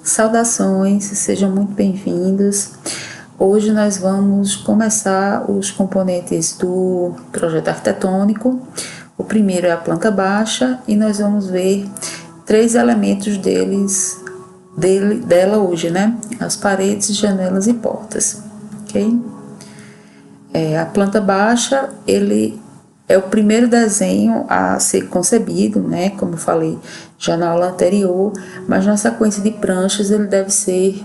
Saudações, sejam muito bem-vindos. Hoje nós vamos começar os componentes do projeto arquitetônico. O primeiro é a planta baixa e nós vamos ver 3 elementos dela hoje, né? As paredes, janelas e portas, ok? A planta baixa, ele é o primeiro desenho a ser concebido, né? Como eu falei já na aula anterior, mas na sequência de pranchas ele deve ser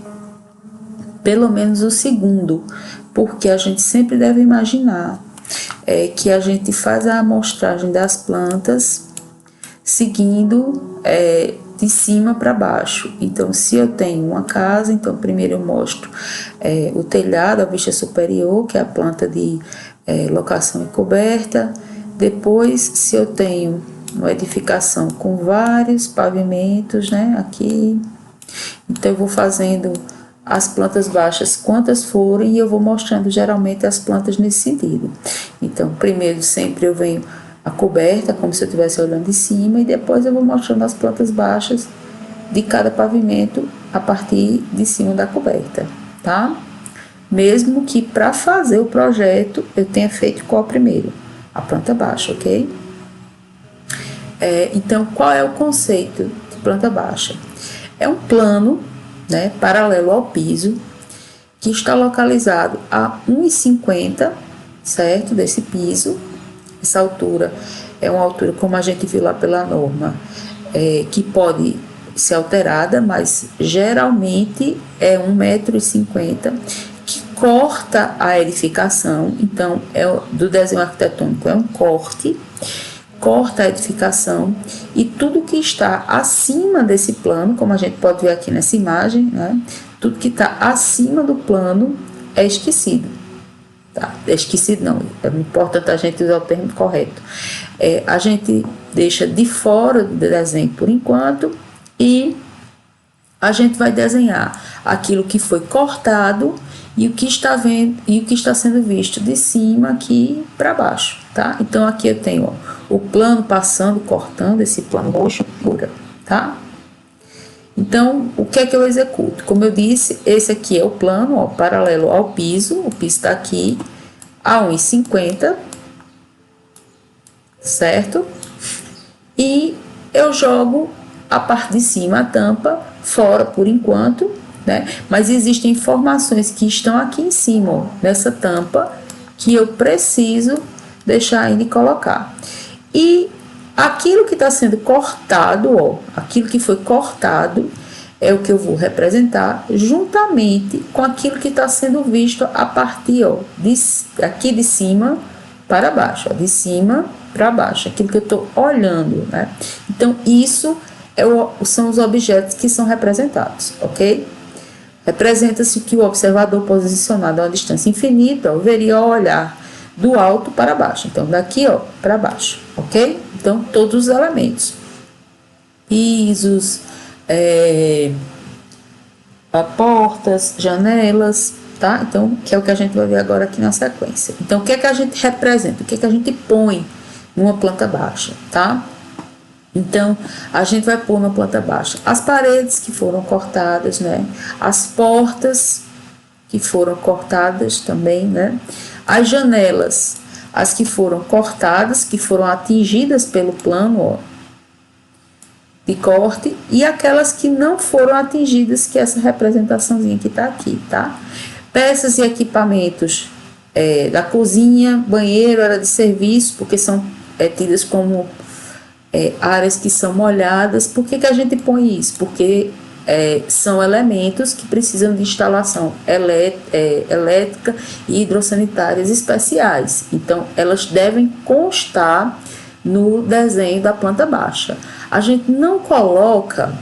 pelo menos o segundo, porque a gente sempre deve imaginar que a gente faz a amostragem das plantas seguindo de cima para baixo. Então, se eu tenho uma casa, então primeiro eu mostro o telhado, a vista superior, que é a planta de locação e coberta. Depois, se eu tenho uma edificação com vários pavimentos, né, aqui, então eu vou fazendo as plantas baixas quantas forem e eu vou mostrando geralmente as plantas nesse sentido. Então, primeiro sempre eu venho a coberta, como se eu estivesse olhando de cima, e depois eu vou mostrando as plantas baixas de cada pavimento a partir de cima da coberta, tá? Mesmo que para fazer o projeto eu tenha feito qual primeiro? A planta baixa, ok? Então, qual é o conceito de planta baixa? É um plano, né, paralelo ao piso, que está localizado a 1,50, certo? Desse piso. Essa altura é uma altura, como a gente viu lá pela norma, que pode ser alterada, mas geralmente é 1,50 m, que corta a edificação. Então, do desenho arquitetônico é um corta a edificação, e tudo que está acima desse plano, como a gente pode ver aqui nessa imagem, né? Tudo que está acima do plano é esquecido. Tá? Esquecido não, é importante a gente usar o termo correto. A gente deixa de fora do desenho por enquanto e a gente vai desenhar aquilo que foi cortado e o que está vendo e o que está sendo visto de cima aqui para baixo, tá? Então aqui eu tenho o plano passando, cortando esse plano roxo, tá? Então, o que é que eu executo? Como eu disse, esse aqui é o plano, paralelo ao piso. O piso está aqui a 1,50, certo? E eu jogo a parte de cima, a tampa, fora por enquanto, né? Mas existem informações que estão aqui em cima, nessa tampa, que eu preciso deixar ainda e colocar. E aquilo que está sendo cortado, aquilo que foi cortado, é o que eu vou representar juntamente com aquilo que está sendo visto a partir, aqui de cima para baixo, de cima para baixo, aquilo que eu estou olhando, né? Então, isso são os objetos que são representados, ok? Representa-se que o observador posicionado a uma distância infinita veria ao olhar do alto para baixo. Então, daqui, para baixo, ok? Então, todos os elementos. Pisos, portas, janelas, tá? Então, que é o que a gente vai ver agora aqui na sequência. Então, o que é que a gente representa? O que é que a gente põe numa planta baixa, tá? Então, a gente vai pôr na planta baixa as paredes que foram cortadas, né? As portas que foram cortadas também, né? As janelas, as que foram cortadas, que foram atingidas pelo plano, de corte, e aquelas que não foram atingidas, que é essa representaçãozinha que tá aqui, tá? Peças e equipamentos da cozinha, banheiro, área de serviço, porque são tidas como áreas que são molhadas. Por que a gente põe isso? Porque são elementos que precisam de instalação elétrica e hidrossanitárias especiais. Então, elas devem constar no desenho da planta baixa. A gente não coloca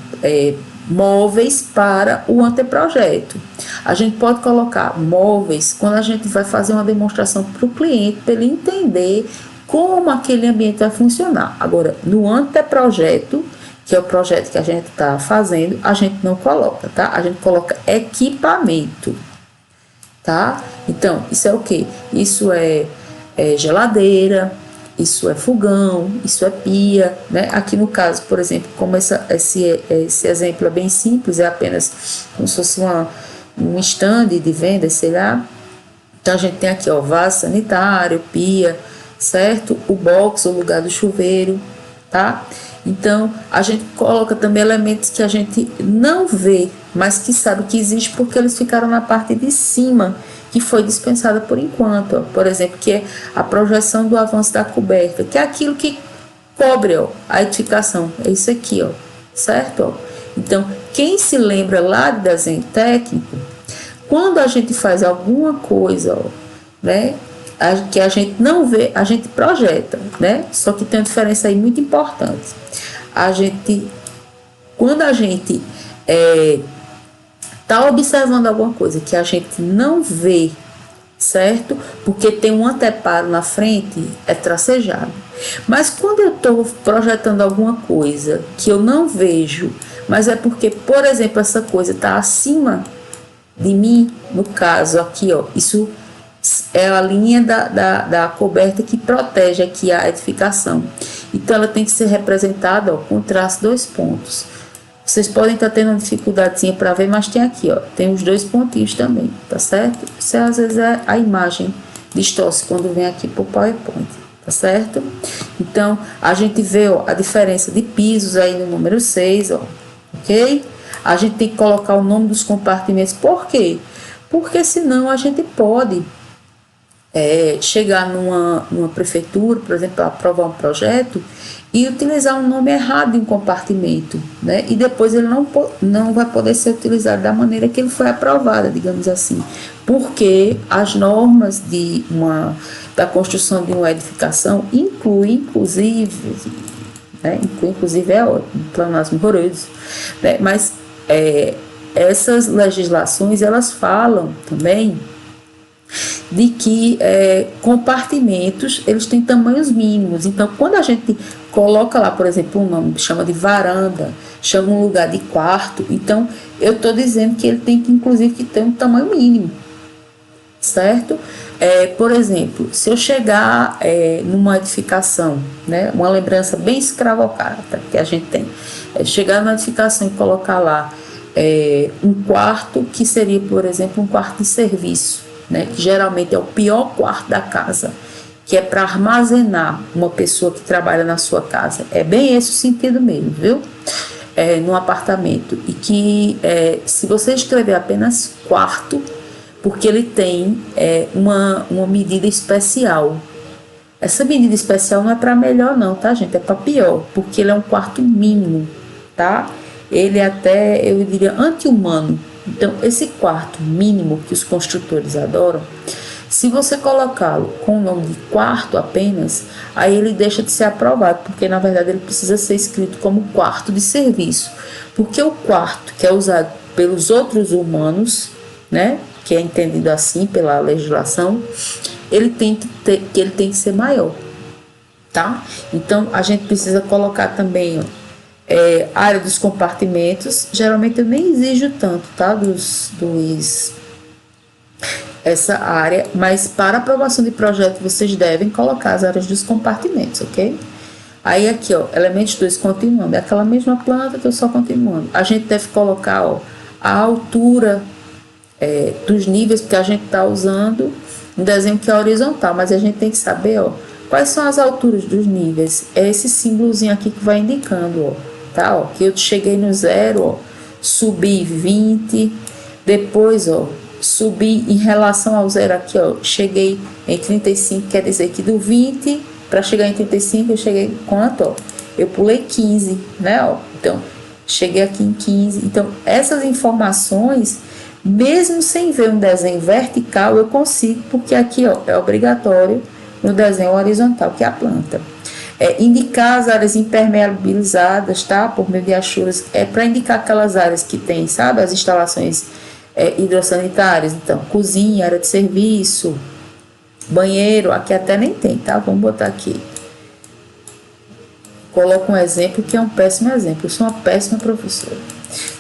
móveis para o anteprojeto. A gente pode colocar móveis quando a gente vai fazer uma demonstração para o cliente, para ele entender como aquele ambiente vai funcionar. Agora, no anteprojeto, que é o projeto que a gente está fazendo, a gente não coloca, tá? A gente coloca equipamento, tá? Então, isso é o quê? Isso é geladeira, isso é fogão, isso é pia, né? Aqui no caso, por exemplo, como esse exemplo é bem simples, é apenas como se fosse um stand de venda, sei lá. Então a gente tem aqui, ó, vaso sanitário, pia, certo? O box, o lugar do chuveiro, tá? Então a gente coloca também elementos que a gente não vê, mas que sabe que existe porque eles ficaram na parte de cima, que foi dispensada por enquanto, ó. Por exemplo, que é a projeção do avanço da coberta, que é aquilo que cobre, ó, a edificação. É isso aqui, ó, certo? Ó. Então, quem se lembra lá de desenho técnico, quando a gente faz alguma coisa, ó, né, que a gente não vê, a gente projeta, né? Só que tem uma diferença aí muito importante. Quando a gente tá observando alguma coisa que a gente não vê, certo? Porque tem um anteparo na frente, é tracejado. Mas quando eu estou projetando alguma coisa que eu não vejo, mas é porque, por exemplo, essa coisa está acima de mim, no caso aqui, ó, isso é a linha da coberta que protege aqui a edificação. Então ela tem que ser representada, ó, com traço 2 pontos. Vocês podem estar tendo uma dificuldadezinha para ver, mas tem aqui, ó, tem os 2 pontinhos também, tá certo? Isso às vezes a imagem distorce quando vem aqui pro PowerPoint, tá certo? Então a gente vê, ó, a diferença de pisos aí no número 6, ó, ok? A gente tem que colocar o nome dos compartimentos. Por quê? Porque senão a gente pode chegar numa prefeitura, por exemplo, para aprovar um projeto e utilizar um nome errado de um compartimento, né? E depois ele não vai poder ser utilizado da maneira que ele foi aprovado, digamos assim. Porque as normas da construção de uma edificação incluem, inclusive é ótimo, pleonasmo horroroso, né? Mas essas legislações, elas falam também de que compartimentos, eles têm tamanhos mínimos. Então, quando a gente coloca lá, por exemplo, um nome que chama de varanda, chama um lugar de quarto, então eu estou dizendo que ele tem que, inclusive, que ter um tamanho mínimo, certo? Por exemplo, se eu chegar numa edificação, né, uma lembrança bem escravocrata que a gente tem, chegar numa edificação e colocar lá um quarto que seria, por exemplo, um quarto de serviço, né, que geralmente é o pior quarto da casa, que é para armazenar uma pessoa que trabalha na sua casa. É bem esse o sentido mesmo, viu? Num apartamento. E que se você escrever apenas quarto, porque ele tem uma medida especial. Essa medida especial não é para melhor não, tá, gente? É para pior, porque ele é um quarto mínimo, tá? Ele é até, eu diria, anti-humano. Então, esse quarto mínimo que os construtores adoram, se você colocá-lo com o nome de quarto apenas, aí ele deixa de ser aprovado, porque na verdade ele precisa ser escrito como quarto de serviço. Porque o quarto que é usado pelos outros humanos, né, que é entendido assim pela legislação, ele tem que ser maior, tá? Então a gente precisa colocar também, a área dos compartimentos. Geralmente eu nem exijo tanto, tá, essa área, mas para aprovação de projeto vocês devem colocar as áreas dos compartimentos, ok? Aí aqui, ó, elementos 2 continuando, é aquela mesma planta que eu só continuando. A gente deve colocar, ó, a altura dos níveis, porque a gente está usando um desenho que é horizontal, mas a gente tem que saber, ó, quais são as alturas dos níveis. É esse símbolozinho aqui que vai indicando, ó, tá, ó, que eu cheguei no 0, ó, subi 20, depois, ó, subi em relação ao 0 aqui, ó, cheguei em 35, quer dizer que do 20 para chegar em 35 eu cheguei quanto, ó? Eu pulei 15, né, ó? Então, cheguei aqui em 15. Então, essas informações, mesmo sem ver um desenho vertical, eu consigo, porque aqui, ó, é obrigatório no desenho horizontal, que é a planta. Indicar as áreas impermeabilizadas, tá? Por meio de achuras, para indicar aquelas áreas que tem, sabe? As instalações hidrossanitárias, então, cozinha, área de serviço, banheiro, aqui até nem tem, tá? Vamos botar aqui. Coloco um exemplo que é um péssimo exemplo, eu sou uma péssima professora,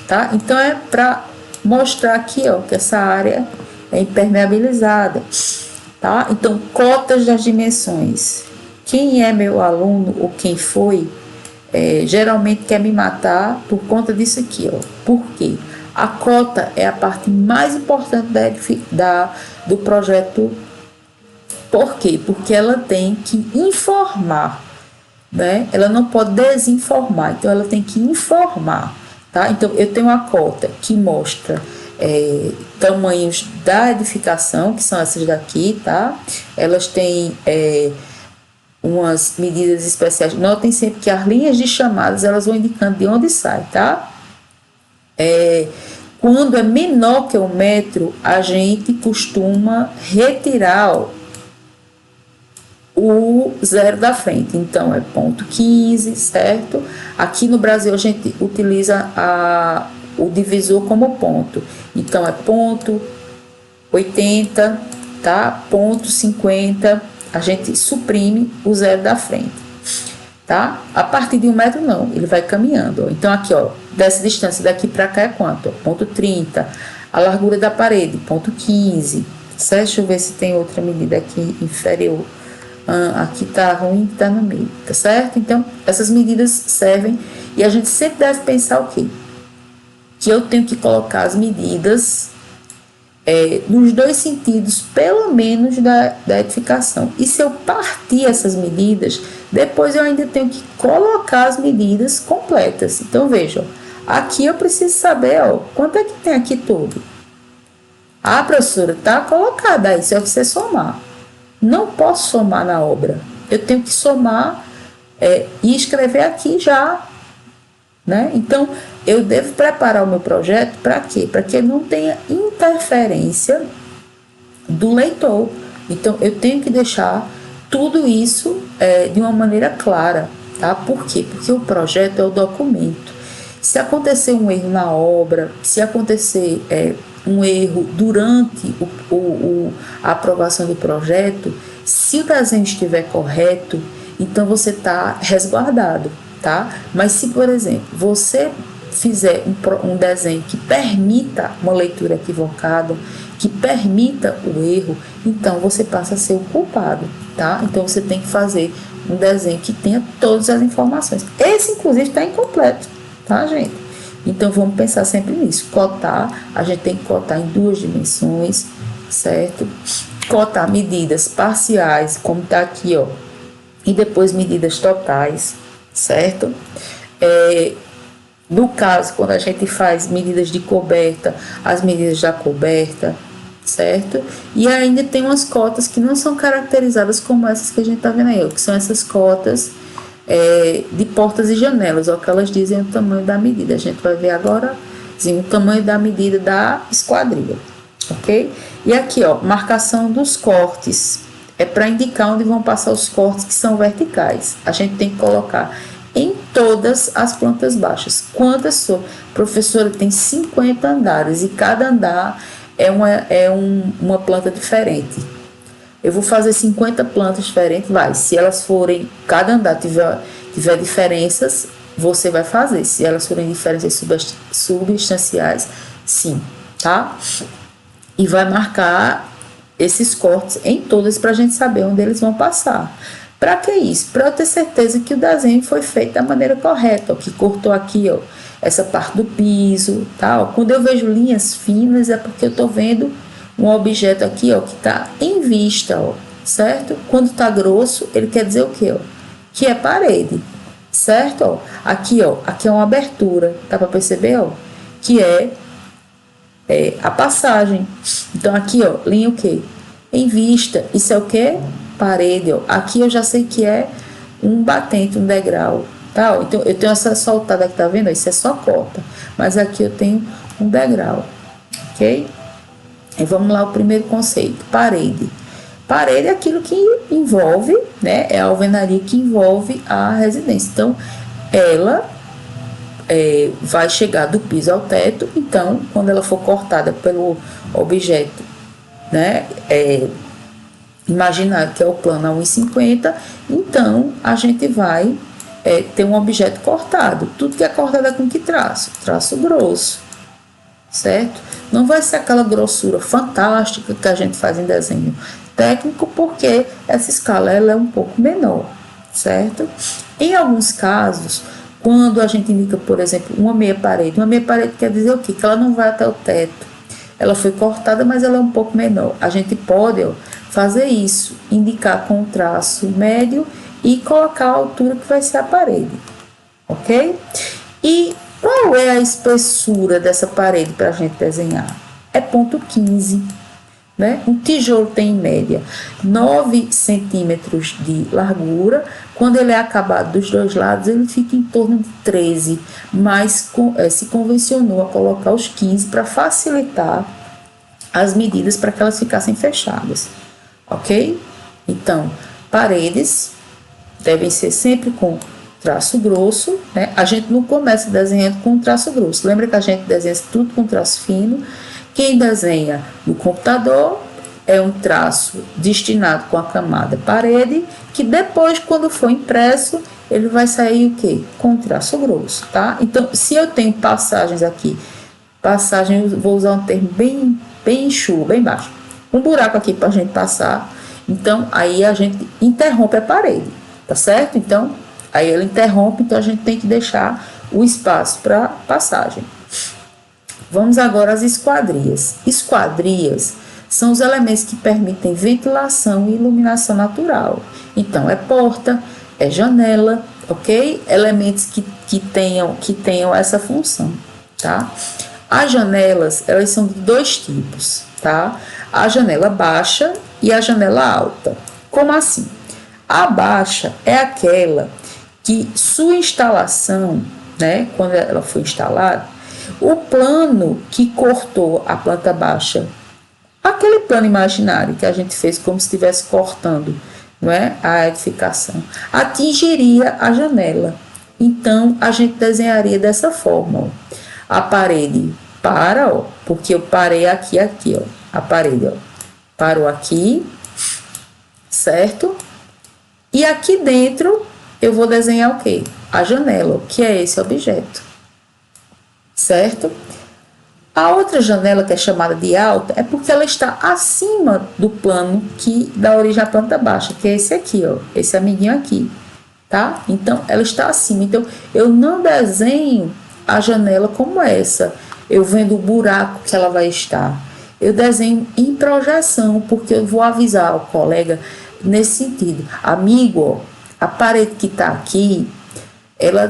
tá? Então, é para mostrar aqui, ó, que essa área é impermeabilizada, tá? Então, cotas das dimensões. quem é meu aluno ou quem foi, geralmente quer me matar por conta disso aqui, ó. Por quê? A cota é a parte mais importante do projeto. Por quê? Porque ela tem que informar, né? Ela não pode desinformar, então ela tem que informar, tá? Então eu tenho uma cota que mostra tamanhos da edificação, que são essas daqui, tá? Elas têm umas medidas especiais. Notem sempre que as linhas de chamadas elas vão indicando de onde sai, tá? Quando é menor que 1 metro, a gente costuma retirar o zero da frente. Então é ponto 15, certo? Aqui no Brasil a gente utiliza o divisor como ponto. Então é ponto 80, tá? Ponto 50. A gente suprime o zero da frente, tá? A partir de 1 metro não, ele vai caminhando, ó. Então aqui, ó, dessa distância daqui para cá é quanto? Ó, ponto 30. A largura da parede, ponto 15, certo? Deixa eu ver se tem outra medida aqui inferior. Aqui tá ruim, tá no meio, tá certo? Então essas medidas servem e a gente sempre deve pensar o quê? Que eu tenho que colocar as medidas nos dois sentidos, pelo menos da edificação. E se eu partir essas medidas, depois eu ainda tenho que colocar as medidas completas. Então veja, ó, aqui eu preciso saber, ó, quanto é que tem aqui tudo. Professora, tá colocada aí, só você somar. Não posso somar na obra, eu tenho que somar e escrever aqui já, né? Então eu devo preparar o meu projeto para quê? Para que não tenha interferência do leitor. Então eu tenho que deixar tudo isso de uma maneira clara, tá? Por quê? Porque o projeto é o documento. Se acontecer um erro na obra, se acontecer um erro durante a aprovação do projeto, se o desenho estiver correto, então você está resguardado, tá? Mas se, por exemplo, você fizer um desenho que permita uma leitura equivocada, que permita o erro, então você passa a ser o culpado, tá? Então você tem que fazer um desenho que tenha todas as informações. Esse, inclusive, está incompleto, tá, gente? Então vamos pensar sempre nisso. Cotar, a gente tem que cotar em 2 dimensões, certo? Cotar medidas parciais, como está aqui, ó, e depois medidas totais, certo? No caso, quando a gente faz medidas de coberta, as medidas da coberta, certo? E ainda tem umas cotas que não são caracterizadas como essas que a gente está vendo aí, ó, que são essas cotas de portas e janelas, ó, que elas dizem o tamanho da medida. A gente vai ver agora o tamanho da medida da esquadrilha, ok? E aqui, ó, marcação dos cortes, é para indicar onde vão passar os cortes que são verticais. A gente tem que colocar em todas as plantas baixas. Quantas são? Professora, tem 50 andares e cada andar é uma planta diferente. Eu vou fazer 50 plantas diferentes, vai. Se elas forem, cada andar tiver diferenças, você vai fazer. Se elas forem diferenças substanciais, sim, tá? E vai marcar esses cortes em todas para a gente saber onde eles vão passar. Para que isso? Para eu ter certeza que o desenho foi feito da maneira correta, ó, que cortou aqui, ó, essa parte do piso, tá? Ó, quando eu vejo linhas finas é porque eu estou vendo um objeto aqui, ó, que está em vista, ó, certo? Quando está grosso, ele quer dizer o quê, ó? Que é parede, certo? Ó, aqui é uma abertura, dá para perceber, ó, que é a passagem. Então aqui, ó, linha o quê? Em vista. Isso é o quê? Parede, ó. Aqui eu já sei que é um batente, um degrau, tá? Ó, então eu tenho essa soltada que tá vendo? Isso é só cota. Mas aqui eu tenho um degrau, ok? E vamos lá, o primeiro conceito, parede. Parede é aquilo que envolve, né? É a alvenaria que envolve a residência. Então, ela vai chegar do piso ao teto. Então, quando ela for cortada pelo objeto, né? Imaginar que é o plano a 1,50, então a gente vai ter um objeto cortado. Tudo que é cortado é com que traço? Traço grosso, certo? Não vai ser aquela grossura fantástica que a gente faz em desenho técnico porque essa escala ela é um pouco menor, certo? Em alguns casos, quando a gente indica, por exemplo, uma meia parede quer dizer o quê? Que ela não vai até o teto. Ela foi cortada, mas ela é um pouco menor. A gente pode fazer isso, indicar com um traço médio e colocar a altura que vai ser a parede, ok? E qual é a espessura dessa parede para a gente desenhar? É 0,15, né? Um tijolo tem em média 9 centímetros de largura. Quando ele é acabado dos dois lados, ele fica em torno de 13, mas se convencionou a colocar os 15 para facilitar as medidas para que elas ficassem fechadas, ok? Então, paredes devem ser sempre com traço grosso, né? A gente não começa desenhando com traço grosso. Lembra que a gente desenha tudo com traço fino. Quem desenha no computador é um traço destinado com a camada parede, que depois, quando for impresso, ele vai sair o quê? Com traço grosso, tá? Então, se eu tenho passagens aqui, eu vou usar um termo bem enxuto, bem baixo. Um buraco aqui para a gente passar, então aí a gente interrompe a parede, tá certo? Então, aí ela interrompe, então a gente tem que deixar o espaço para passagem. Vamos agora às esquadrias. Esquadrias são os elementos que permitem ventilação e iluminação natural. Então, é porta, é janela, ok? Elementos que tenham essa função, tá? As janelas, elas são de dois tipos, tá? A janela baixa e a janela alta. Como assim? A baixa é aquela que sua instalação, né, quando ela foi instalada, o plano que cortou a planta baixa, aquele plano imaginário que a gente fez como se estivesse cortando, não é, a edificação, atingiria a janela. Então, a gente desenharia dessa forma, ó. A parede para, ó, porque eu parei aqui, ó, a parede, ó, parou aqui, certo? E aqui dentro eu vou desenhar o quê? A janela, que é esse objeto, certo? A outra janela, que é chamada de alta, é porque ela está acima do plano que dá origem à planta baixa, que é esse aqui, ó, esse amiguinho aqui, tá? Então, ela está acima. Então, eu não desenho a janela como essa, eu vendo o buraco que ela vai estar. Eu desenho em projeção, porque eu vou avisar ao colega nesse sentido. Amigo, ó, a parede que está aqui, ela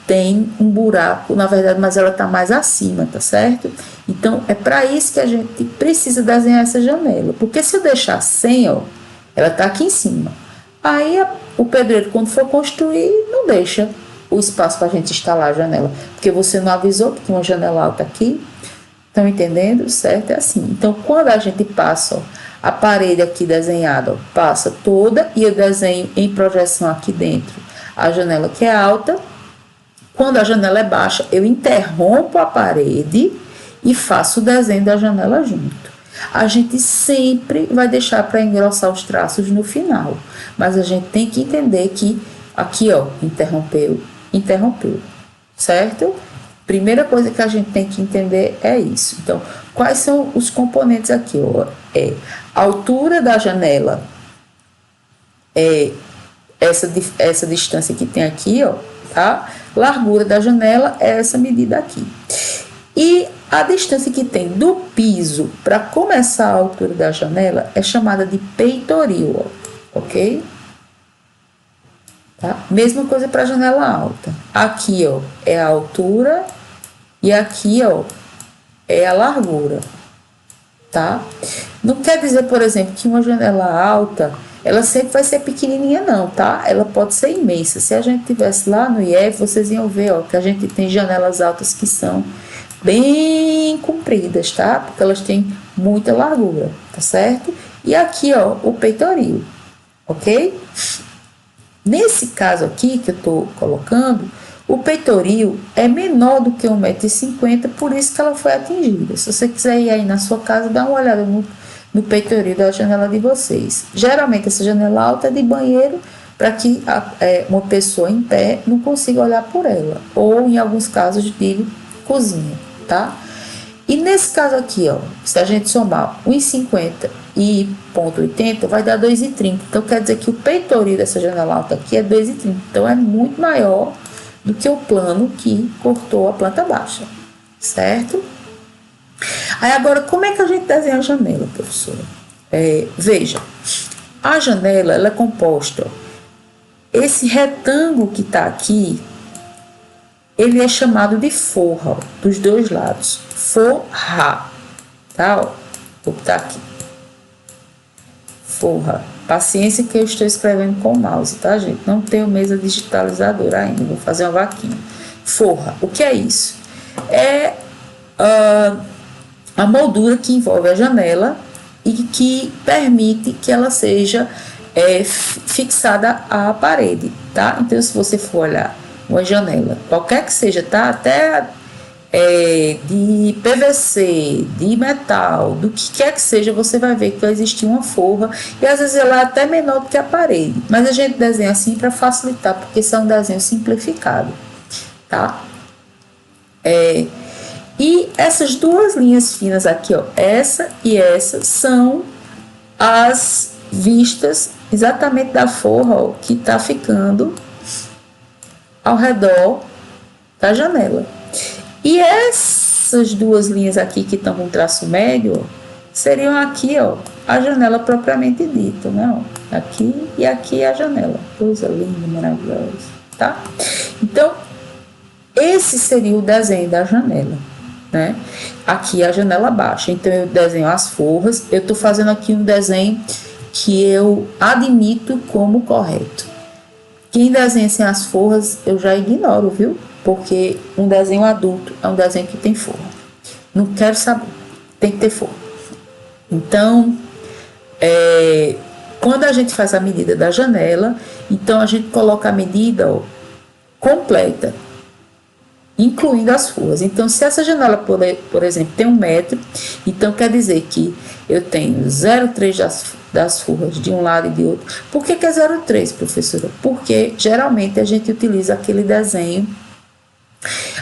tem um buraco, na verdade, mas ela está mais acima, tá certo? Então, é para isso que a gente precisa desenhar essa janela. Porque se eu deixar sem, ó, ela está aqui em cima. Aí, o pedreiro, quando for construir, não deixa o espaço para a gente instalar a janela. Porque você não avisou que tinha uma janela alta aqui. Estão entendendo? Certo? É assim. Então, quando a gente passa, ó, a parede aqui desenhada, ó, passa toda e eu desenho em projeção aqui dentro a janela que é alta. Quando a janela é baixa, eu interrompo a parede e faço o desenho da janela junto. A gente sempre vai deixar para engrossar os traços no final, mas a gente tem que entender que aqui, ó, interrompeu, certo? Primeira coisa que a gente tem que entender é isso. Então, quais são os componentes aqui? Ó? É a altura da janela, é essa distância que tem aqui, ó, tá? Largura da janela é essa medida aqui. E a distância que tem do piso para começar a altura da janela é chamada de peitoril, ó, ok? Tá? Mesma coisa para a janela alta. Aqui, ó, é a altura e aqui, ó, é a largura, tá? Não quer dizer, por exemplo, que uma janela alta ela sempre vai ser pequenininha não, tá? Ela pode ser imensa. Se a gente tivesse lá no IEF, vocês iam ver, ó, que a gente tem janelas altas que são bem compridas, tá? Porque elas têm muita largura, tá certo? E aqui, ó, o peitoril, ok? Nesse caso aqui que eu tô colocando, o peitoril é menor do que 1,50 m, por isso que ela foi atingida. Se você quiser ir aí na sua casa, dá uma olhada no peitoril da janela de vocês. Geralmente essa janela alta é de banheiro para que uma pessoa em pé não consiga olhar por ela, ou em alguns casos de cozinha, tá? E nesse caso aqui, ó, se a gente somar 1,50 m e 0,80 vai dar 2,30. Então, quer dizer que o peitoril dessa janela alta aqui é 2,30. Então, é muito maior do que o plano que cortou a planta baixa, certo? Aí, agora, como é que a gente desenha a janela, professora? Veja, a janela, ela é composta, esse retângulo que está aqui, ele é chamado de forra, dos dois lados, forra, tá? Ó, vou botar aqui, forra. Paciência que eu estou escrevendo com o mouse, tá, gente? Não tenho mesa digitalizadora ainda, vou fazer uma vaquinha. Forra, o que é isso? É a moldura que envolve a janela e que permite que ela seja fixada à parede, tá? Então, se você for olhar uma janela, qualquer que seja, tá? Até de PVC, de metal, do que quer que seja, você vai ver que vai existir uma forra e às vezes ela é até menor do que a parede, mas a gente desenha assim para facilitar, porque isso é um desenho simplificado, tá? E essas duas linhas finas aqui, ó, essa e essa, são as vistas exatamente da forra, ó, que tá ficando ao redor da janela. E essas duas linhas aqui que estão com traço médio, ó, seriam aqui, ó, a janela propriamente dita, né? Ó, aqui e aqui a janela. Coisa linda, maravilhosa, tá? Então, esse seria o desenho da janela, né? Aqui a janela baixa. Então, eu desenho as forras. Eu tô fazendo aqui um desenho que eu admito como correto. Quem desenha sem as forras, eu já ignoro, viu? Porque um desenho adulto é um desenho que tem forra. Não quero saber, tem que ter forra. Então, quando a gente faz a medida da janela, então a gente coloca a medida, ó, completa, incluindo as forras. Então, se essa janela, por exemplo, tem 1 metro, então quer dizer que eu tenho 0,3 das forras de um lado e de outro. Por que é 0,3, professora? Porque geralmente a gente utiliza aquele desenho,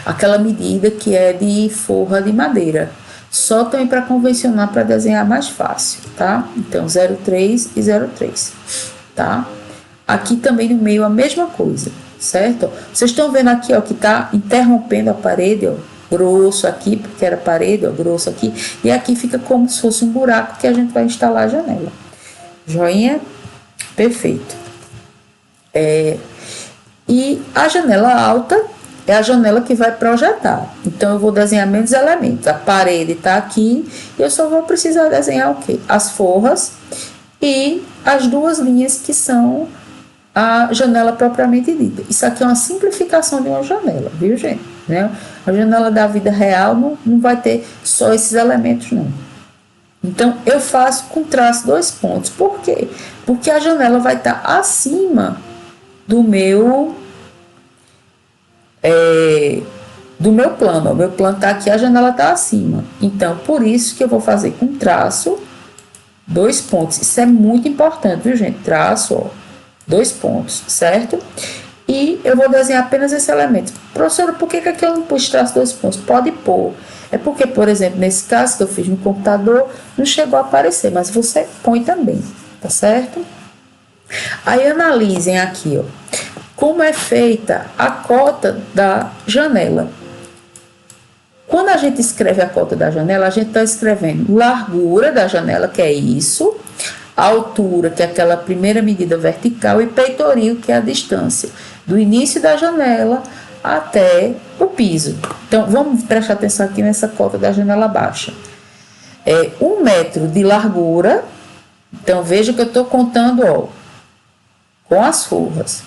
aquela medida que é de forra de madeira. Só também para convencionar, para desenhar mais fácil, tá? Então, 0,3 e 0,3, tá? Aqui também no meio a mesma coisa, certo? Vocês estão vendo aqui, ó, que tá interrompendo a parede, ó, grosso aqui, porque era parede, ó, grosso aqui, e aqui fica como se fosse um buraco que a gente vai instalar a janela. Joinha? Perfeito. E a janela alta é a janela que vai projetar. Então, eu vou desenhar menos elementos. A parede está aqui e eu só vou precisar desenhar o quê? As forras e as duas linhas que são a janela propriamente dita. Isso aqui é uma simplificação de uma janela, viu, gente? Né? A janela da vida real não vai ter só esses elementos, não. Então, eu faço com traço 2 pontos. Por quê? Porque a janela vai estar acima do meu plano. O meu plano está aqui, a janela está acima. Então, por isso que eu vou fazer com traço 2 pontos. Isso é muito importante, viu, gente? Traço, ó, 2 pontos, certo? E eu vou desenhar apenas esse elemento. Professora, por que aqui eu não pus traço 2 pontos? Pode pôr. É porque, por exemplo, nesse caso que eu fiz no computador, não chegou a aparecer, mas você põe também, tá certo? Aí analisem aqui, ó, como é feita a cota da janela. Quando a gente escreve a cota da janela, a gente está escrevendo largura da janela, que é isso, a altura, que é aquela primeira medida vertical, e peitoril, que é a distância do início da janela até o piso. Então, vamos prestar atenção aqui nessa cota da janela baixa. 1 metro de largura. Então, veja que eu estou contando, ó, com as forras,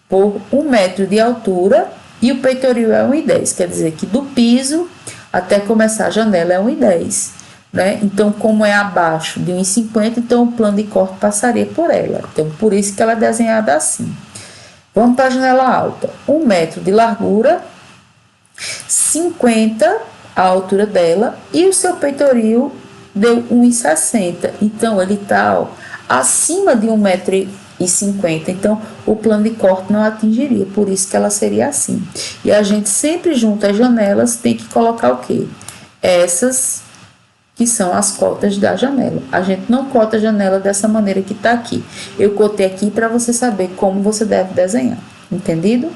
por 1 metro de altura, e o peitoril é 1,10. Quer dizer que do piso até começar a janela é 1,10. Né? Então, como é abaixo de 1,50, então o plano de corte passaria por ela. Então, por isso que ela é desenhada assim. Vamos para a janela alta. 1 metro de largura, 50 a altura dela, e o seu peitoril deu 1,60. Então, ele está acima de 1,50 m. Então, o plano de corte não atingiria. Por isso que ela seria assim. E a gente sempre junto às janelas tem que colocar o quê? Essas que são as cotas da janela. A gente não cota a janela dessa maneira que está aqui. Eu cotei aqui para você saber como você deve desenhar, entendido?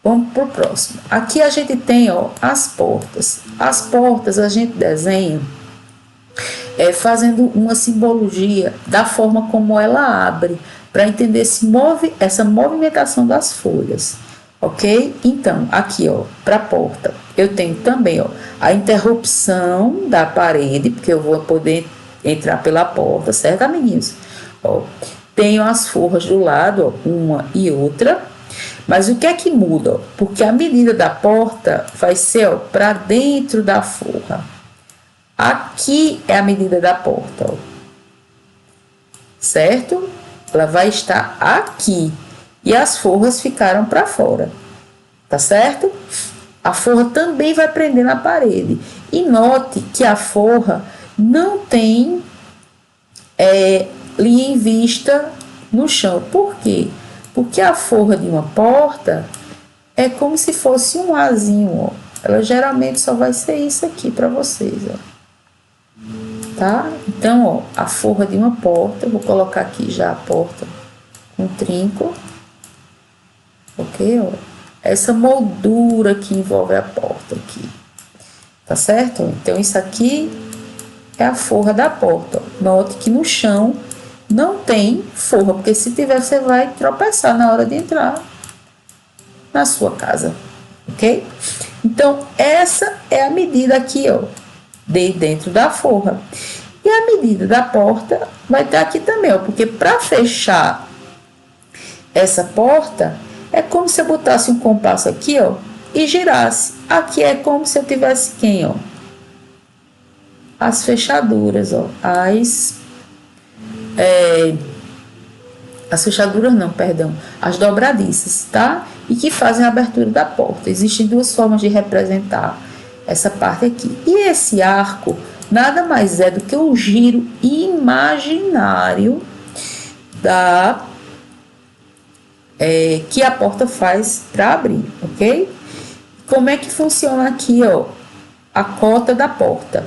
Vamos para o próximo. Aqui a gente tem, ó, as portas. As portas a gente desenha fazendo uma simbologia da forma como ela abre, para entender essa movimentação das folhas, ok? Então, aqui, ó, para a porta, eu tenho também, ó, a interrupção da parede, porque eu vou poder entrar pela porta, certo, amiguinhos? Ó, tenho as forras do lado, ó, uma e outra, mas o que é que muda? Ó? Porque a medida da porta vai ser, ó, para dentro da forra. Aqui é a medida da porta, ó, certo? Ela vai estar aqui e as forras ficaram para fora, tá certo? A forra também vai prender na parede. E note que a forra não tem linha em vista no chão. Por quê? Porque a forra de uma porta é como se fosse um azinho, ó. Ela geralmente só vai ser isso aqui para vocês, ó. Tá? Então, ó, a forra de uma porta, eu vou colocar aqui já a porta com trinco, ok? Ó, essa moldura que envolve a porta aqui, tá certo? Então, isso aqui é a forra da porta. Ó. Note que no chão não tem forra, porque se tiver, você vai tropeçar na hora de entrar na sua casa, ok? Então, essa é a medida aqui, ó, de dentro da forra. E a medida da porta vai estar aqui também, ó, porque para fechar essa porta é como se eu botasse um compasso aqui, ó, e girasse. Aqui é como se eu tivesse quem, ó? As fechaduras, ó, as fechaduras não, perdão, as dobradiças, tá? E que fazem a abertura da porta. Existem duas formas de representar essa parte aqui. E esse arco nada mais é do que o giro imaginário que a porta faz para abrir, ok? Como é que funciona aqui, ó, a cota da porta,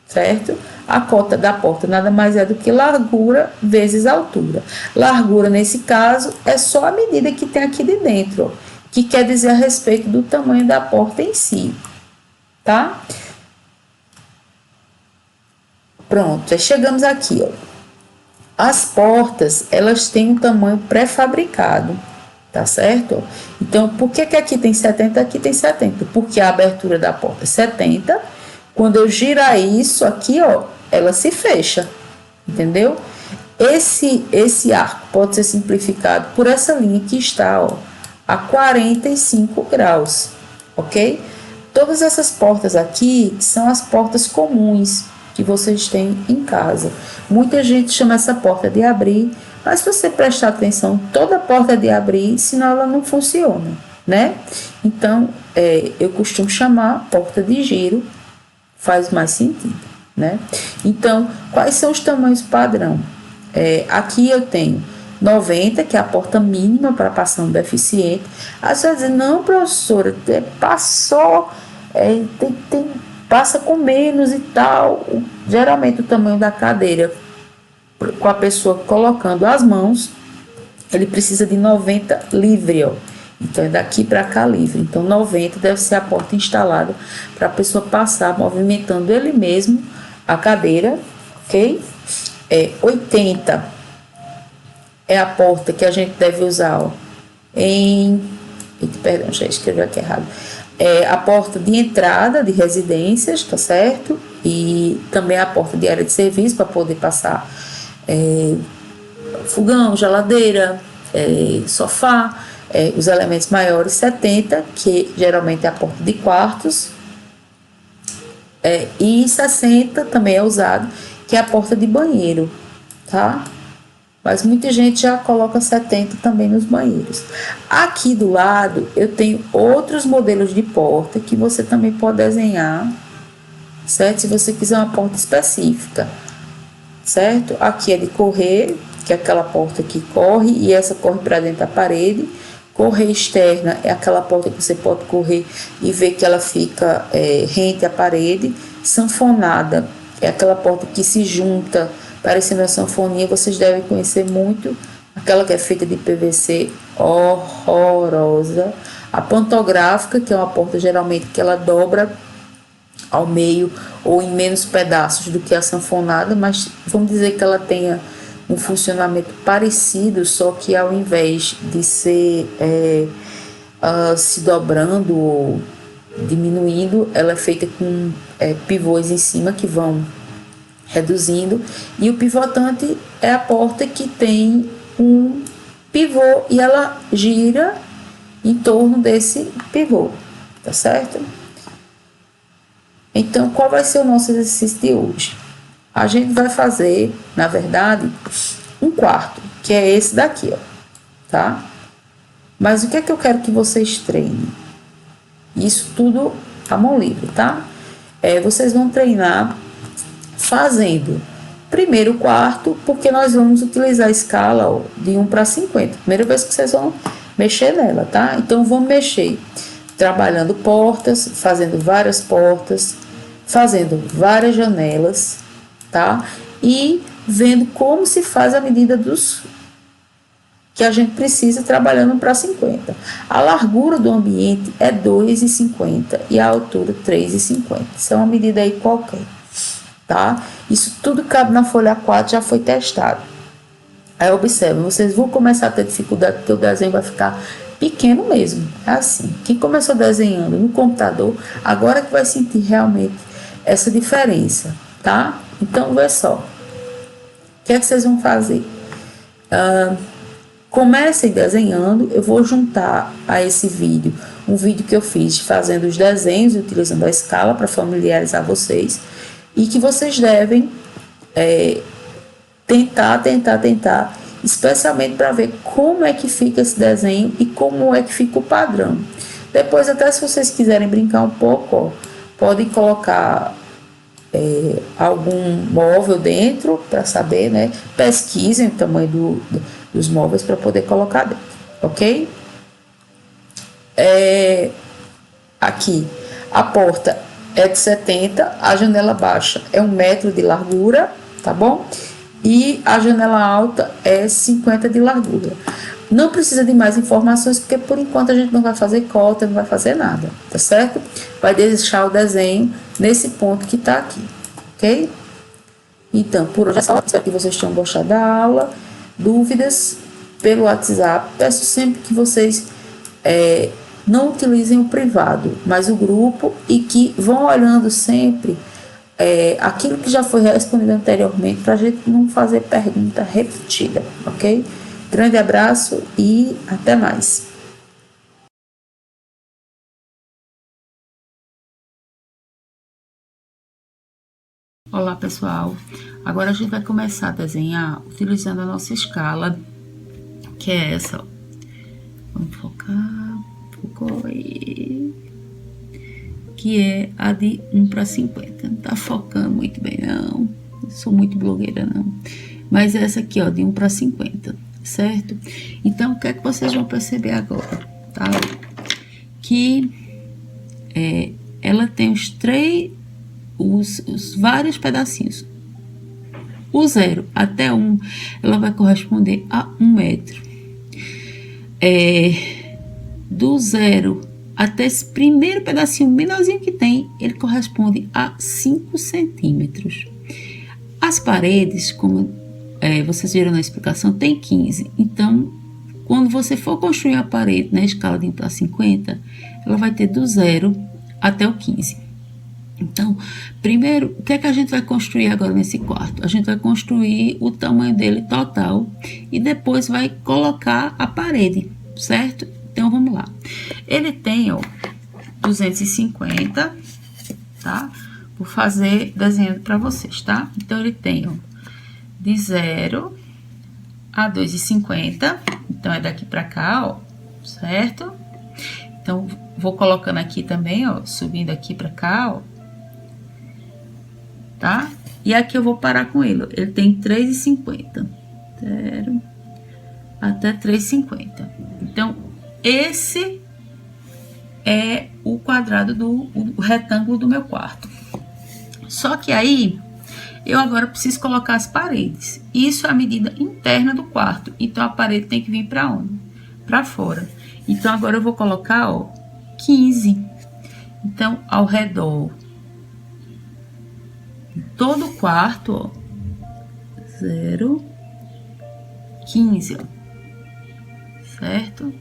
certo? A cota da porta nada mais é do que largura vezes altura. Largura, nesse caso, é só a medida que tem aqui de dentro, ó, que quer dizer a respeito do tamanho da porta em si, tá? Pronto, chegamos aqui, ó. As portas, elas têm um tamanho pré-fabricado, tá certo? Então, por que aqui tem 70, aqui tem 70? Porque a abertura da porta é 70. Quando eu girar isso aqui, ó, ela se fecha, entendeu? Esse arco pode ser simplificado por essa linha que está, ó, a 45 graus, ok? Todas essas portas aqui são as portas comuns que vocês têm em casa. Muita gente chama essa porta de abrir, mas se você prestar atenção, toda porta é de abrir, senão ela não funciona, né? Então, eu costumo chamar porta de giro, faz mais sentido, né? Então, quais são os tamanhos padrão? Aqui eu tenho 90, que é a porta mínima para passar um deficiente. Aí você vai dizer, não, professora, passou, passa com menos e tal. Geralmente o tamanho da cadeira, com a pessoa colocando as mãos, ele precisa de 90 livre, ó. Então é daqui para cá livre. Então 90 deve ser a porta instalada para a pessoa passar movimentando ele mesmo a cadeira, ok? 80 é a porta que a gente deve usar, ó, perdão, já escrevi aqui errado. A porta de entrada de residências, tá certo? E também a porta de área de serviço para poder passar fogão, geladeira, sofá, os elementos maiores. 70, que geralmente é a porta de quartos, e 60 também é usado, que é a porta de banheiro, tá? Mas muita gente já coloca 70 também nos banheiros. Aqui do lado eu tenho outros modelos de porta que você também pode desenhar, certo? Se você quiser uma porta específica, certo? Aqui é de correr, que é aquela porta que corre e essa corre para dentro da parede. Correr externa é aquela porta que você pode correr e ver que ela fica rente à parede. Sanfonada é aquela porta que se junta, parecendo a sanfoninha. Vocês devem conhecer muito aquela que é feita de PVC, horrorosa. A pantográfica, que é uma porta geralmente que ela dobra ao meio ou em menos pedaços do que a sanfonada, mas vamos dizer que ela tenha um funcionamento parecido, só que ao invés de ser se dobrando ou diminuindo, ela é feita com pivôs em cima que vão reduzindo, e o pivotante é a porta que tem um pivô e ela gira em torno desse pivô, tá certo? Então, qual vai ser o nosso exercício de hoje? A gente vai fazer, na verdade, um quarto, que é esse daqui, ó, tá? Mas o que é que eu quero que vocês treinem? Isso tudo à mão livre, tá? Vocês vão treinar fazendo primeiro o quarto, porque nós vamos utilizar a escala, ó, de 1 para 50. Primeira vez que vocês vão mexer nela, tá? Então, vamos mexer trabalhando portas, fazendo várias portas, fazendo várias janelas, tá? E vendo como se faz a medida dos que a gente precisa, trabalhando para 50. A largura do ambiente é 2,50 e a altura 3,50. Isso é uma medida aí qualquer, tá? Isso tudo cabe na folha A4, já foi testado. Aí observem, vocês vão começar a ter dificuldade porque o desenho vai ficar pequeno mesmo, é assim. Quem começou desenhando no computador, agora que vai sentir realmente essa diferença, tá? Então, vê só. O que é que vocês vão fazer? Comecem desenhando. Eu vou juntar a esse vídeo um vídeo que eu fiz fazendo os desenhos e utilizando a escala para familiarizar vocês, e que vocês devem tentar, especialmente para ver como é que fica esse desenho e como é que fica o padrão. Depois, até se vocês quiserem brincar um pouco, ó, podem colocar algum móvel dentro para saber, né? Pesquisem o tamanho dos móveis para poder colocar dentro, ok? Aqui, a porta é de 70, a janela baixa é 1 metro de largura, tá bom? E a janela alta é 50 de largura. Não precisa de mais informações, porque por enquanto a gente não vai fazer cota, não vai fazer nada, tá certo? Vai deixar o desenho nesse ponto que tá aqui, ok? Então, por hoje é só. Espero que vocês tenham gostado da aula. Dúvidas pelo WhatsApp. Peço sempre que vocês não utilizem o privado, mas o grupo, e que vão olhando sempre aquilo que já foi respondido anteriormente, para a gente não fazer pergunta repetida, ok? Grande abraço e até mais. Olá, pessoal. Agora a gente vai começar a desenhar utilizando a nossa escala, que é essa, ó. Vamos focar, focou aí. Que é a de 1 para 50. Não tá focando muito bem, não. Eu sou muito blogueira, não. Mas essa aqui, ó, de 1 para 50, certo? Então, o que é que vocês vão perceber agora, tá? Que ela tem os vários pedacinhos. O 0 até 1, ela vai corresponder a 1 metro. Do 0 até esse primeiro pedacinho menorzinho que tem, ele corresponde a 5 centímetros. As paredes, como vocês viram na explicação, tem 15. Então, quando você for construir a parede na escala de 1 para 50, ela vai ter do 0 até o 15. Então, primeiro, o que é que a gente vai construir agora nesse quarto? A gente vai construir o tamanho dele total e depois vai colocar a parede, certo? Então, vamos lá. Ele tem, ó, 250, tá? Vou fazer desenhando para vocês, tá? Então, ele tem, ó, de 0 a 2,50. Então, é daqui para cá, ó, certo? Então, vou colocando aqui também, ó, subindo aqui para cá, ó. Tá? E aqui eu vou parar com ele. Ele tem 3,50. 0 até 3,50. Então, esse o quadrado o retângulo do meu quarto. Só que aí, eu agora preciso colocar as paredes. Isso é a medida interna do quarto. Então, a parede tem que vir para onde? Para fora. Então, agora eu vou colocar, ó, 15. Então, ao redor, todo o quarto, ó, 0,15, ó. Certo?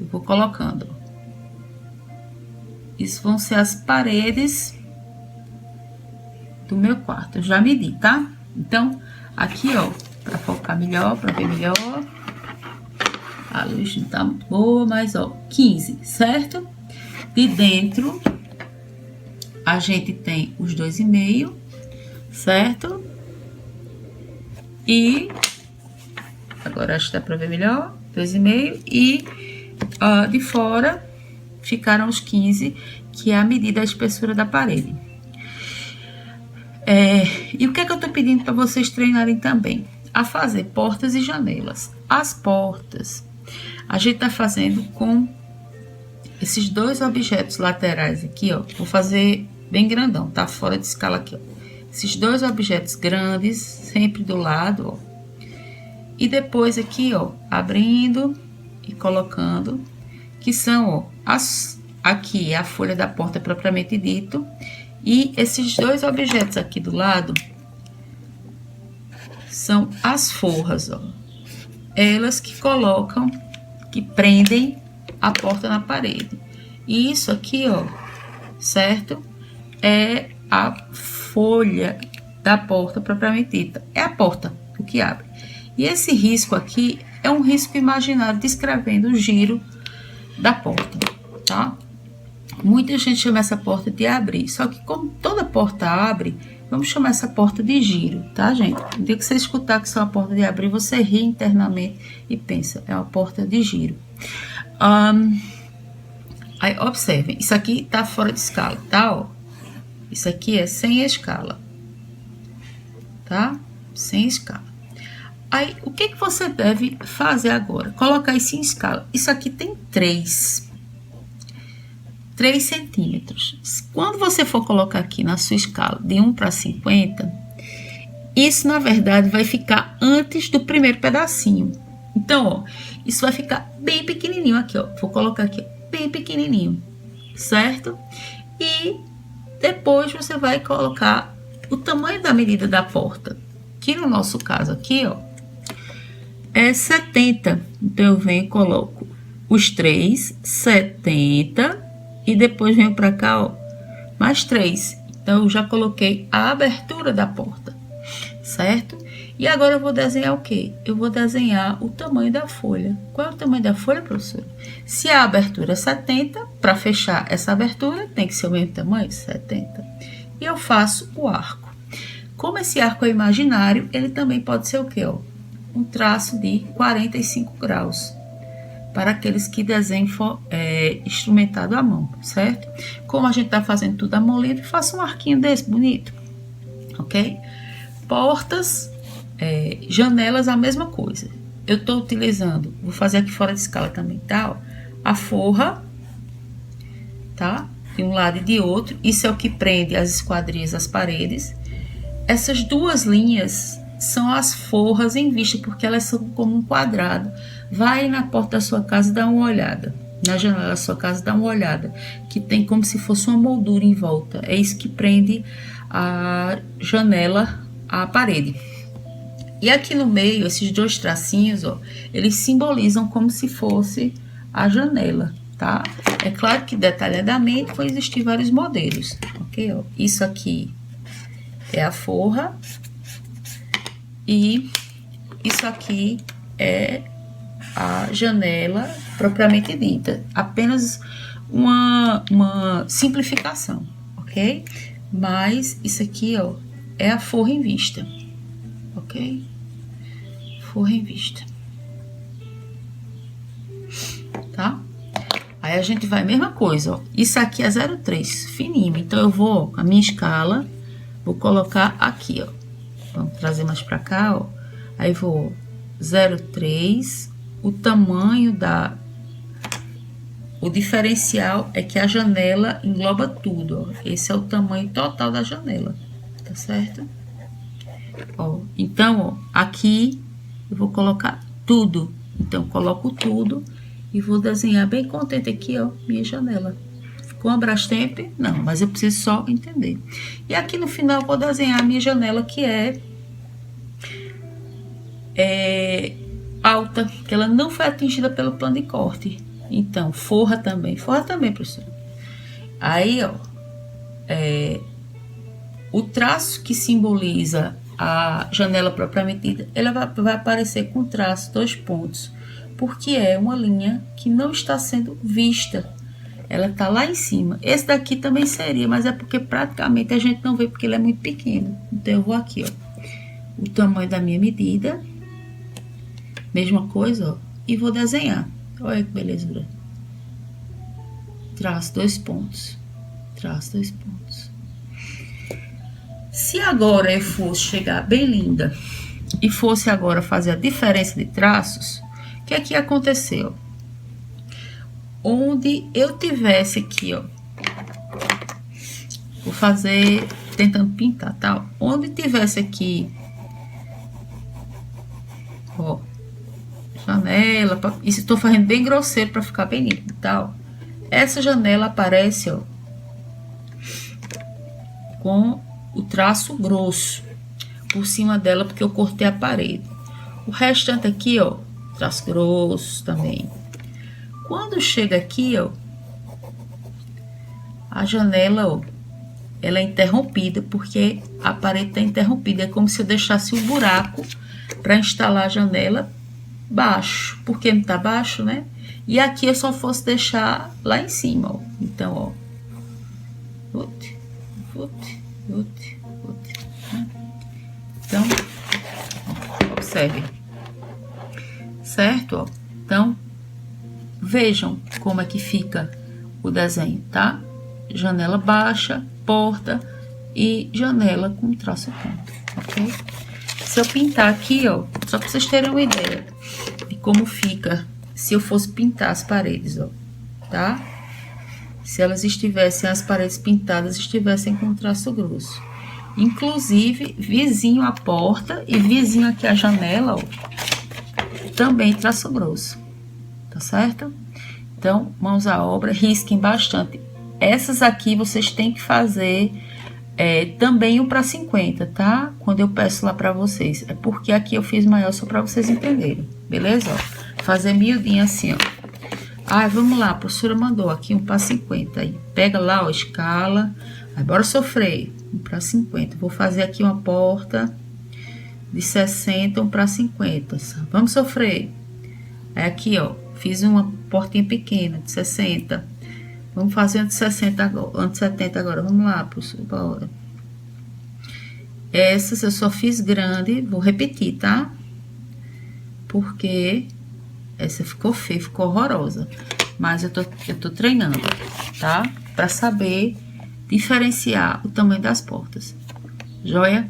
Eu vou colocando, ó. Isso vão ser as paredes do meu quarto. Eu já medi, tá? Então, aqui, ó, pra focar melhor, pra ver melhor. A luz não tá muito boa, mas, ó, 15, certo? De dentro, a gente tem os 2,5, certo? E, agora acho que dá pra ver melhor, 2,5. E, de fora, ficaram os 15, que é a medida da espessura da parede. E o que é que eu tô pedindo para vocês treinarem também? A fazer portas e janelas. As portas, a gente tá fazendo com esses dois objetos laterais aqui, ó. Vou fazer bem grandão, tá? Fora de escala aqui, ó. Esses dois objetos grandes, sempre do lado, ó. E depois aqui, ó, abrindo e colocando, que são, ó, aqui é a folha da porta propriamente dito. E esses dois objetos aqui do lado são as forras, ó. Elas que colocam, que prendem a porta na parede. E isso aqui, ó, certo? É a folha da porta propriamente dita. É a porta, o que abre. E esse risco aqui é um risco imaginário descrevendo o giro da porta, tá? Muita gente chama essa porta de abrir, só que como toda porta abre, vamos chamar essa porta de giro, tá, gente? No dia que você escutar que isso é uma porta de abrir, você ri internamente e pensa, é uma porta de giro. Aí, observem, isso aqui tá fora de escala, tá, ó? Isso aqui é sem escala, tá? Sem escala. Aí, o que você deve fazer agora? Colocar isso em escala. Isso aqui tem 3 centímetros. Quando você for colocar aqui na sua escala de 1 para 50, isso na verdade vai ficar antes do primeiro pedacinho. Então, ó, isso vai ficar bem pequenininho aqui, ó. Vou colocar aqui, bem pequenininho, certo? E depois você vai colocar o tamanho da medida da porta, que no nosso caso aqui, ó, é 70. Então, eu venho e coloco os 3, 70, e depois venho para cá, ó, mais 3. Então, eu já coloquei a abertura da porta, certo? E agora eu vou desenhar o quê? Eu vou desenhar o tamanho da folha. Qual é o tamanho da folha, professora? Se a abertura é 70, para fechar essa abertura, tem que ser o mesmo tamanho, 70. E eu faço o arco. Como esse arco é imaginário, ele também pode ser o quê, ó? Um traço de 45 graus. Para aqueles que desenham instrumentado à mão, certo? Como a gente tá fazendo tudo à mão livre, faça um arquinho desse, bonito. Ok? Portas, janelas, a mesma coisa. Eu tô utilizando, vou fazer aqui fora de escala também, tá? Ó, a forra, tá? De um lado e de outro. Isso é o que prende as esquadrias às paredes. Essas duas linhas são as forras em vista, porque elas são como um quadrado. Vai na porta da sua casa e dá uma olhada. Na janela da sua casa, dá uma olhada. Que tem como se fosse uma moldura em volta. É isso que prende a janela à parede. E aqui no meio, esses dois tracinhos, ó, eles simbolizam como se fosse a janela, tá? É claro que detalhadamente vão existir vários modelos, ok? Ó, isso aqui é a forra. E isso aqui é a janela propriamente dita. Apenas uma simplificação, ok? Mas isso aqui, ó, é a forra em vista, ok? Forra em vista. Tá? Aí a gente vai, mesma coisa, ó. Isso aqui é 0,3, fininho. Então, eu vou, a minha escala, vou colocar aqui, ó. Vamos trazer mais pra cá, ó. Aí vou 0,3. O tamanho o diferencial é que a janela engloba tudo, ó. Esse é o tamanho total da janela, tá certo? Ó, então, ó, aqui eu vou colocar tudo. Então, coloco tudo e vou desenhar bem contente aqui, ó, minha janela. Ficou uma Brastemp? Não, mas eu preciso só entender. E aqui no final eu vou desenhar a minha janela, que é alta, que ela não foi atingida pelo plano de corte. Então, forra também, professora. Aí, ó, o traço que simboliza a janela propriamente dita, ela vai aparecer com traço 2 pontos, porque é uma linha que não está sendo vista. Ela tá lá em cima. Esse daqui também seria, mas é porque praticamente a gente não vê, porque ele é muito pequeno. Então, eu vou aqui, ó, o tamanho da minha medida, mesma coisa, ó, e vou desenhar. Olha que belezura. Traço 2 pontos. Traço 2 pontos. Se agora eu fosse chegar bem linda e fosse agora fazer a diferença de traços, o que é que aconteceu? Onde eu tivesse aqui, ó, vou fazer tentando pintar, tá? Onde tivesse aqui, ó, janela, isso estou fazendo bem grosseiro para ficar bem nítido, tá? Ó. Essa janela aparece, ó, com o traço grosso por cima dela, porque eu cortei a parede. O restante aqui, ó, traço grosso também. Quando chega aqui, ó, a janela, ó, ela é interrompida, porque a parede está interrompida. É como se eu deixasse um buraco para instalar a janela baixo, porque não tá baixo, né? E aqui eu só fosse deixar lá em cima, ó. Então, ó. Então, observe. Certo, ó. Então, vejam como é que fica o desenho, tá? Janela baixa, porta e janela com traço ponto, ok? Se eu pintar aqui, ó, só para vocês terem uma ideia de como fica se eu fosse pintar as paredes, ó, tá? Se elas estivessem, as paredes pintadas estivessem com traço grosso. Inclusive, vizinho à porta e vizinho aqui à janela, ó, também traço grosso, tá certo? Então, mãos à obra, risquem bastante. Essas aqui vocês têm que fazer também um para 50, tá? Quando eu peço lá para vocês. É porque aqui eu fiz maior só para vocês entenderem, beleza? Ó, fazer miudinho assim, ó. Ah, vamos lá, a professora mandou aqui um para 50. Aí pega lá, ó, escala. Aí bora sofrer. Um para 50. Vou fazer aqui uma porta de 60, um para 50. Vamos sofrer. Aí aqui, ó, fiz uma portinha pequena de 60. Vamos fazer uma de 60 agora, uma de 70 agora. Vamos lá, professora, bora. Essas eu só fiz grande, vou repetir, tá? Porque essa ficou feia, ficou horrorosa. Mas eu tô treinando, tá? Pra saber diferenciar o tamanho das portas. Joia?